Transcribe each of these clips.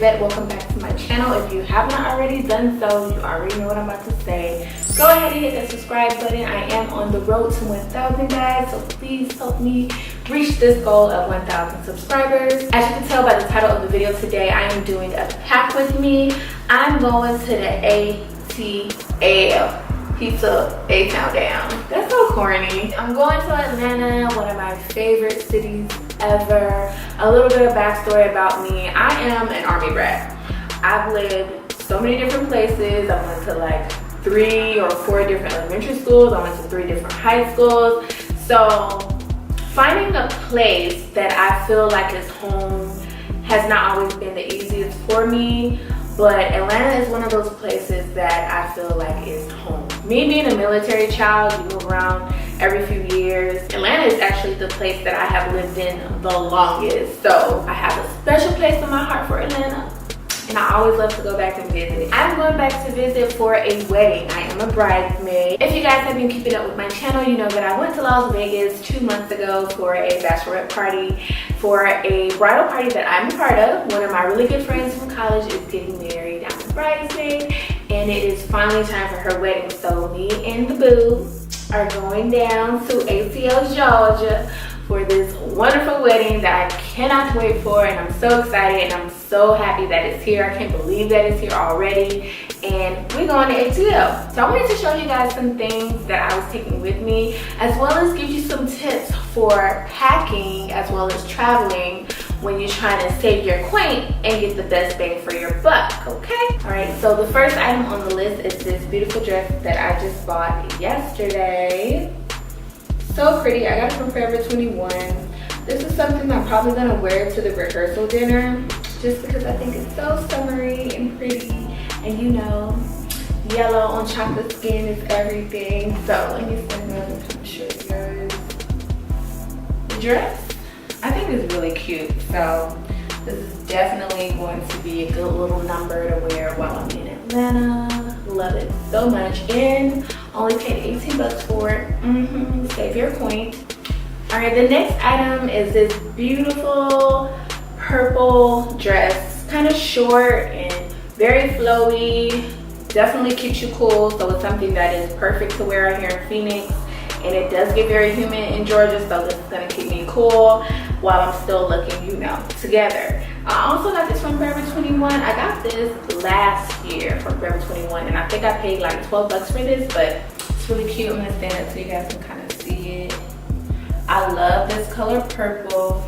Yvette. Welcome back to my channel. If you have not already done so, you already know what I'm about to say. Go ahead and hit that subscribe button. I am on the road to 1,000 guys, so please help me reach this goal of 1,000 subscribers. As you can tell by the title of the video today, I am doing a pack with me. I'm going to the ATL. Pizza A-Town down. That's so corny. I'm going to Atlanta, one of my favorite cities ever. A little bit of backstory about me. I am an Army brat. I've lived so many different places. I went to like 3 or 4 different elementary schools. I went to 3 different high schools. So finding a place that I feel like is home has not always been the easiest for me. But Atlanta is one of those places that I feel like is home. Me being a military child, you move around every few years. Atlanta is actually the place that I have lived in the longest. So I have a special place in my heart for Atlanta. And I always love to go back and visit. I'm going back to visit for a wedding. I am a bridesmaid. If you guys have been keeping up with my channel, you know that I went to Las Vegas 2 months ago for a bachelorette party, for a bridal party that I'm a part of. One of my really good friends from college is getting married. I'm a bridesmaid, and it is finally time for her wedding. So me and the boo are going down to ATL, Georgia for this wonderful wedding that I cannot wait for, and I'm so excited and I'm so happy that it's here. I can't believe that it's here already, and we're going to ATL. So I wanted to show you guys some things that I was taking with me, as well as give you some tips for packing as well as traveling when you're trying to save your coin and get the best bang for your buck, okay? All right, so the first item on the list is this beautiful dress that I just bought yesterday. So pretty. I got it from Forever 21. This is something I'm probably gonna wear to the rehearsal dinner just because I think it's so summery and pretty, and you know, yellow on chocolate skin is everything. So let me stand up and kind of show you guys the dress. I think it's really cute. So this is definitely going to be a good little number to wear while I'm in Atlanta. Love it so much, and only paid 18 bucks for it. Save your coin. All right, the next item is this beautiful purple dress, kind of short and very flowy. Definitely keeps you cool, so it's something that is perfect to wear out here in Phoenix. And it does get very humid in Georgia, so this is gonna keep me cool while I'm still looking, you know, together. I also got this from Forever 21. I got this last year from Forever 21, and I think I paid like 12 bucks for this, but it's really cute. I'm gonna stand up so you guys can kind of see it. I love this color purple.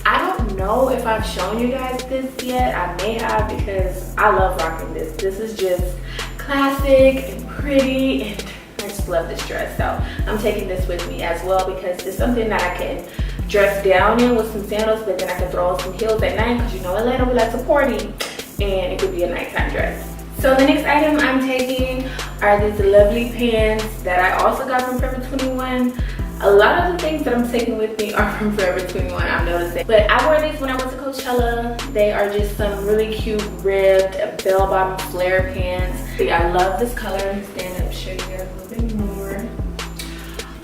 I don't know if I've shown you guys this yet. I may have, because I love rocking this. This is just classic and pretty, and I just love this dress. So I'm taking this with me as well because it's something that I can dress down in with some sandals, but then I can throw on some heels at night because you know Atlanta, we like to party, and it could be a nighttime dress. So the next item I'm taking are these lovely pants that I also got from Forever 21. A lot of the things that I'm taking with me are from Forever 21, I'm noticing. But I wore these when I went to Coachella. They are just some really cute ribbed bell-bottom flare pants. I love this color. Let me stand up and show you guys a little bit more.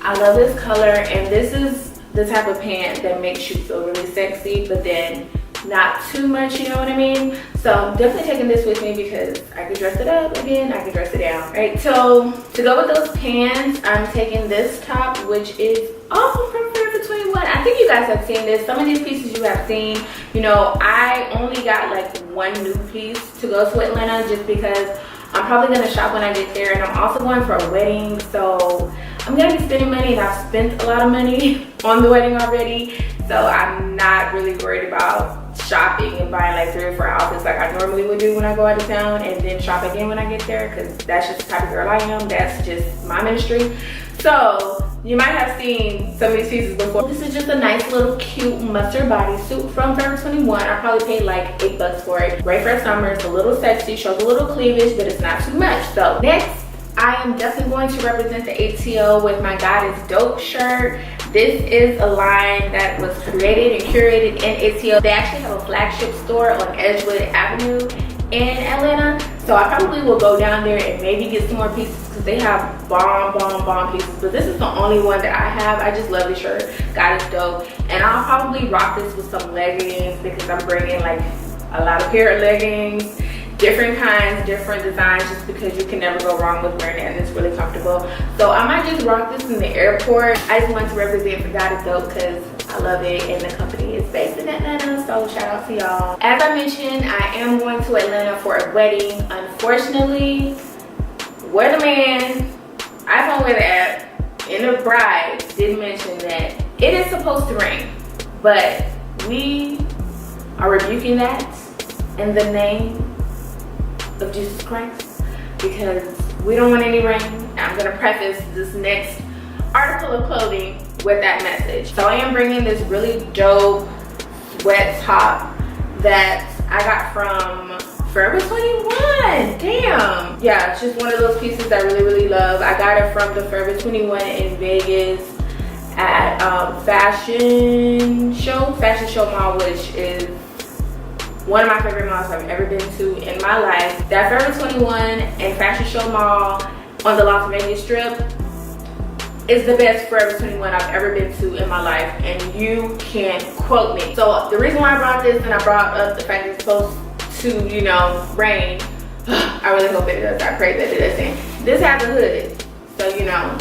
I love this color, and this is the type of pant that makes you feel really sexy, but then not too much, you know what I mean? So I'm definitely taking this with me because I could dress it up again, I could dress it down, right? So to go with those pants, I'm taking this top, which is also from Forever 21. I think you guys have seen this. Some of these pieces you have seen. You know, I only got like one new piece to go to Atlanta just because I'm probably gonna shop when I get there, and I'm also going for a wedding, so I'm gonna be spending money, and I've spent a lot of money on the wedding already, so I'm not really worried about shopping and buying like 3 or 4 outfits like I normally would do when I go out of town, and then shop again when I get there, because that's just the type of girl I am. That's just my ministry. So you might have seen some of these pieces before. This is just a nice little cute mustard bodysuit from Forever 21. I probably paid like 8 bucks for it. Great for summer. It's a little sexy, shows a little cleavage, but it's not too much. So next, I am definitely going to represent the ATL with my God is Dope shirt. This is a line that was created and curated in ATL. They actually have a flagship store on Edgewood Avenue in Atlanta. So I probably will go down there and maybe get some more pieces because they have bomb pieces. But this is the only one that I have. I just love this shirt. God is dope. And I'll probably rock this with some leggings because I'm bringing like a lot of pair of leggings, different kinds, different designs, just because you can never go wrong with wearing it and it's really comfortable. So I might just rock this in the airport. I just wanted to represent For God Is Dope because I love it and the company is based in Atlanta, so shout out to y'all. As I mentioned, I am going to Atlanta for a wedding. Unfortunately, where the man, iPhone weather app, and the bride did mention that it is supposed to rain, but we are rebuking that in the name of Jesus Christ because we don't want any rain. I'm gonna preface this next article of clothing with that message. So I am bringing this really dope sweat top that I got from Forever 21. Damn. Yeah, it's just one of those pieces I really love. I got it from the Forever 21 in Vegas at Fashion Show Mall, which is one of my favorite malls I've ever been to in my life. That Forever 21 and Fashion Show Mall on the Las Vegas Strip is the best Forever 21 I've ever been to in my life, and you can't quote me. So the reason why I brought this and I brought up the fact that it's supposed to, you know, rain, I really hope it does. I pray that it doesn't. This has a hood, so you know,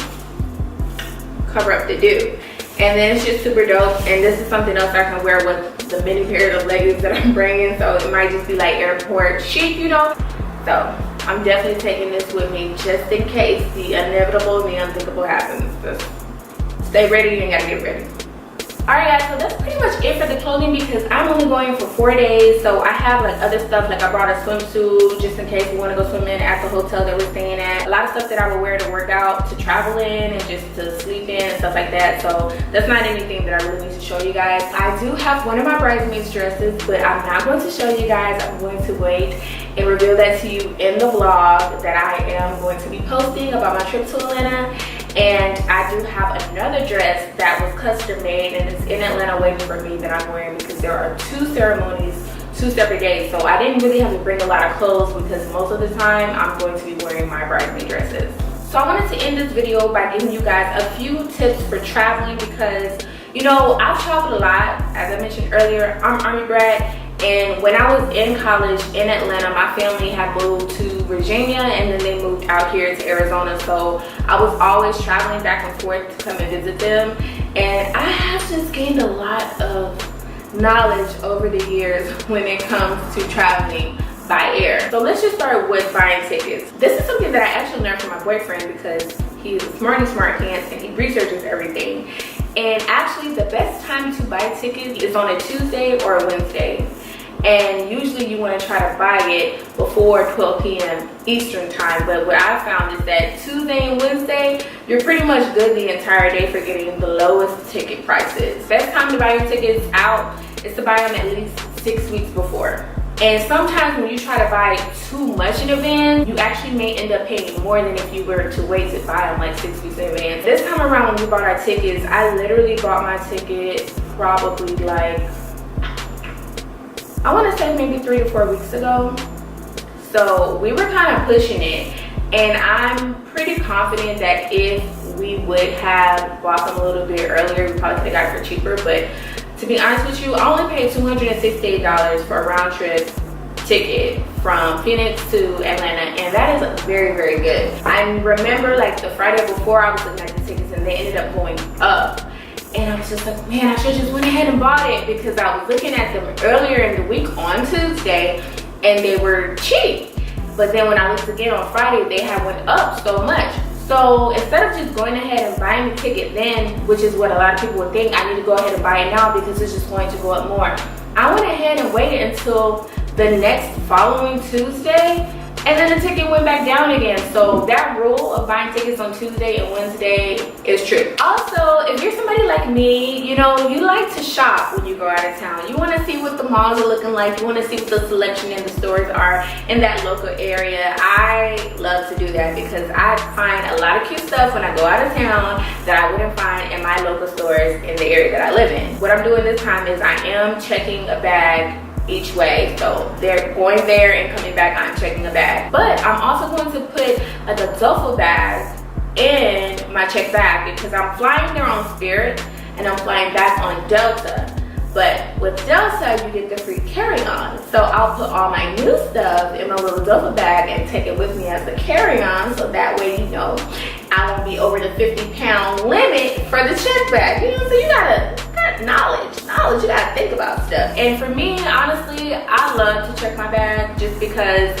cover up the dew. And then it's just super dope, and this is something else I can wear with the mini pair of leggings that I'm bringing, so it might just be like airport chic, you know. So I'm definitely taking this with me just in case the inevitable and the unthinkable happens. Just stay ready, you ain't gotta get ready. Alright guys, so that's pretty much it for the clothing because I'm only going for 4 days. So I have like other stuff, like I brought a swimsuit just in case we want to go swimming at the hotel that we're staying at. A lot of stuff that I would wear to work out, to travel in, and just to sleep in and stuff like that. So that's not anything that I really need to show you guys. I do have one of my bridesmaids dresses, but I'm not going to show you guys. I'm going to wait and reveal that to you in the vlog that I am going to be posting about my trip to Atlanta. And I do have another dress that was custom made and it's in Atlanta waiting for me that I'm wearing because there are 2 ceremonies, 2 separate days. So I didn't really have to bring a lot of clothes because most of the time I'm going to be wearing my bridesmaid dresses. So I wanted to end this video by giving you guys a few tips for traveling because, you know, I've traveled a lot. As I mentioned earlier, I'm Army brat. And when I was in college in Atlanta, my family had moved to Virginia and then they moved out here to Arizona. So I was always traveling back and forth to come and visit them. And I have just gained a lot of knowledge over the years when it comes to traveling by air. So let's just start with buying tickets. This is something that I actually learned from my boyfriend because he's a smart pants and he researches everything. And actually the best time to buy tickets is on a Tuesday or a Wednesday. And usually you want to try to buy it before 12 p.m. Eastern time. But what I found is that Tuesday and Wednesday, you're pretty much good the entire day for getting the lowest ticket prices. Best time to buy your tickets out is to buy them at least 6 weeks before. And sometimes when you try to buy too much in advance, you actually may end up paying more than if you were to wait to buy them like 6 weeks in advance. This time around when we bought our tickets, I literally bought my ticket probably like, I want to say maybe 3 to 4 weeks ago. So we were kind of pushing it. And I'm pretty confident that if we would have bought them a little bit earlier, we probably could have got it for cheaper. But to be honest with you, I only paid $268 for a round trip ticket from Phoenix to Atlanta, and that is very good. I remember like the Friday before I was looking at the tickets and they ended up going up. And I was just like, man, I should just went ahead and bought it because I was looking at them earlier in the week on Tuesday and they were cheap. But then when I looked again on Friday, they had went up so much. So instead of just going ahead and buying the ticket then, which is what a lot of people would think, I need to go ahead and buy it now because it's just going to go up more. I went ahead and waited until the next following Tuesday, and then the ticket went back down again. So that rule of buying tickets on Tuesday and Wednesday is true. Also, if you're somebody like me, you know, you like to shop when you go out of town. You want to see what the malls are looking like. You want to see what the selection in the stores are in that local area. I love to do that because I find a lot of cute stuff when I go out of town that I wouldn't find in my local stores in the area that I live in. What I'm doing this time is I am checking a bag each way. So they're going there and coming back, I'm checking a bag. But I'm also going to put like a duffel bag in my check bag because I'm flying there on Spirit and I'm flying back on Delta. But with Delta, you get the free carry-on. So I'll put all my new stuff in my little duffel bag and take it with me as a carry-on. So that way, you know, I won't be over the 50-pound limit for the check bag. You know, so you got knowledge. You gotta think about stuff. And for me, honestly, I love to check my bag just because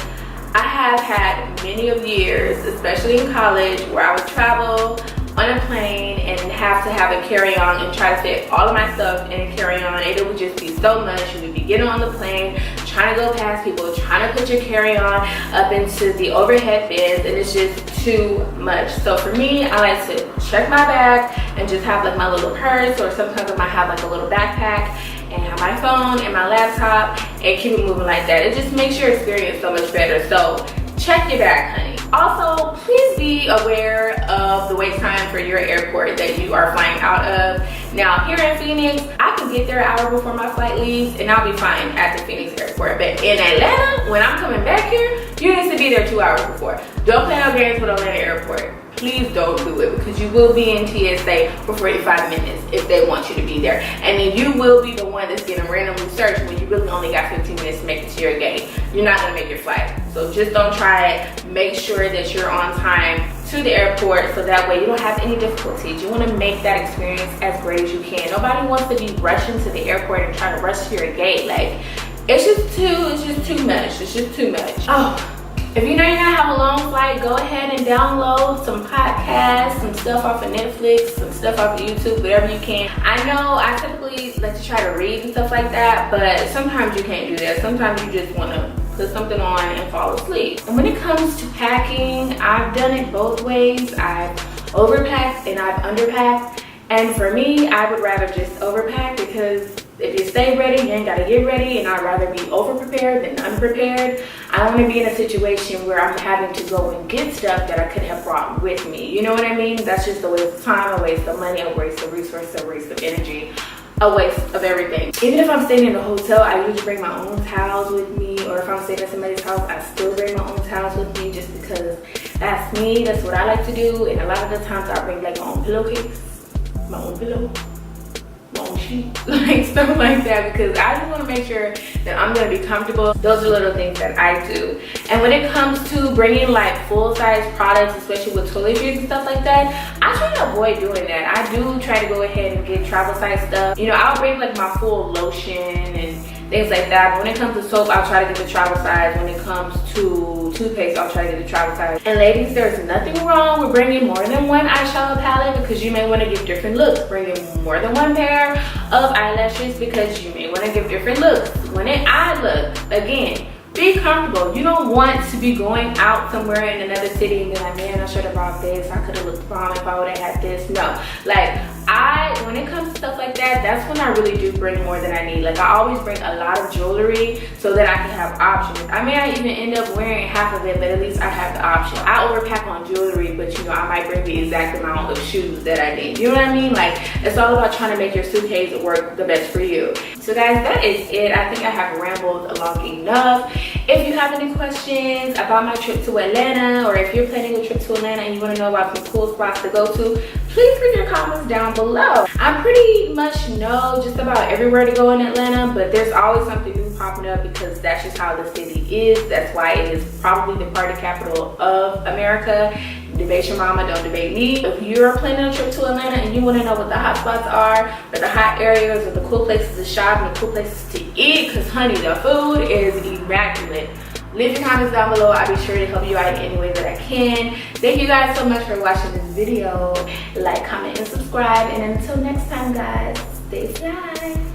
I have had many of years, especially in college, where I would travel on a plane and have to have a carry-on and try to fit all of my stuff in a carry-on. It would just be so much. You would be getting on the plane, trying to go past people, trying to put your carry-on up into the overhead bins, and it's just too much. So for me, I like to check my bag and just have like my little purse, or sometimes I might have like a little backpack and have my phone and my laptop and keep it moving like that. It just makes your experience so much better. So check your bag, honey. Also, please be aware of the wait time for your airport that you are flying out of. Now, here in Phoenix, I can get there an hour before my flight leaves and I'll be fine at the Phoenix airport. But in Atlanta, when I'm coming back here, you need to be there 2 hours before. Don't play no games with Atlanta airport. Please don't do it, because you will be in TSA for 45 minutes if they want you to be there. And then you will be the one that's getting randomly searched when you really only got 15 minutes to make it to your gate. You're not gonna make your flight. So just don't try it. Make sure that you're on time to the airport so that way you don't have any difficulties. You wanna make that experience as great as you can. Nobody wants to be rushing to the airport and trying to rush to your gate. Like, it's just too much. It's just too much. Oh. If you know you're gonna have a long flight, go ahead and download some podcasts, some stuff off of Netflix, some stuff off of YouTube, whatever you can. I know I typically like to try to read and stuff like that, but sometimes you can't do that. Sometimes you just wanna put something on and fall asleep. And when it comes to packing, I've done it both ways. I've overpacked and I've underpacked. And for me, I would rather just overpack, because if you stay ready, you ain't gotta get ready, and I'd rather be over-prepared than unprepared. I don't wanna be in a situation where I'm having to go and get stuff that I could have brought with me. You know what I mean? That's just a waste of time, a waste of money, a waste of resources, a waste of energy, a waste of everything. Even if I'm staying in a hotel, I usually bring my own towels with me, or if I'm staying at somebody's house, I still bring my own towels with me, just because that's me, that's what I like to do. And a lot of the times I bring like my own pillowcase, my own pillow, my own sheet, like stuff like that, because I just want to make sure that I'm going to be comfortable. Those are little things that I do. And when it comes to bringing like full-size products, especially with toiletries and stuff like that, I try to avoid doing that. I do try to go ahead and get travel size stuff. You know, I'll bring like my full lotion and things like that. But when it comes to soap, I'll try to get the travel size. When it comes to toothpaste, I'll try to get the travel size. And ladies, there's nothing wrong with bringing more than one eyeshadow palette, because you may want to give different looks. Bringing more than one pair of eyelashes, because you may want to give different looks. When it eye look, again, be comfortable. You don't want to be going out somewhere in another city and be like, man, I should have brought this. I could have looked bomb if I would have had this. No, like when it comes to stuff like that, that's when I really do bring more than I need. Like, I always bring a lot of jewelry so that I can have options. I may not even end up wearing half of it, but at least I have the option. I overpack on jewelry, but you know, I might bring the exact amount of shoes that I need. You know what I mean? Like, it's all about trying to make your suitcase work the best for you. So guys, that is it. I think I have rambled long enough. If you have any questions about my trip to Atlanta, or if you're planning a trip to Atlanta and you want to know about some cool spots to go to, please leave your comments down below. I pretty much know just about everywhere to go in Atlanta, but there's always something new popping up, because that's just how the city is. That's why it is probably the party capital of America. Debate your mama, don't debate me. If you're planning a trip to Atlanta and you want to know what the hot spots are, or the hot areas, or the cool places to shop, and the cool places to eat, because honey, the food is immaculate. Leave your comments down below. I'll be sure to help you out in any way that I can. Thank you guys so much for watching this video. Like, comment, and subscribe. And until next time, guys, stay fly.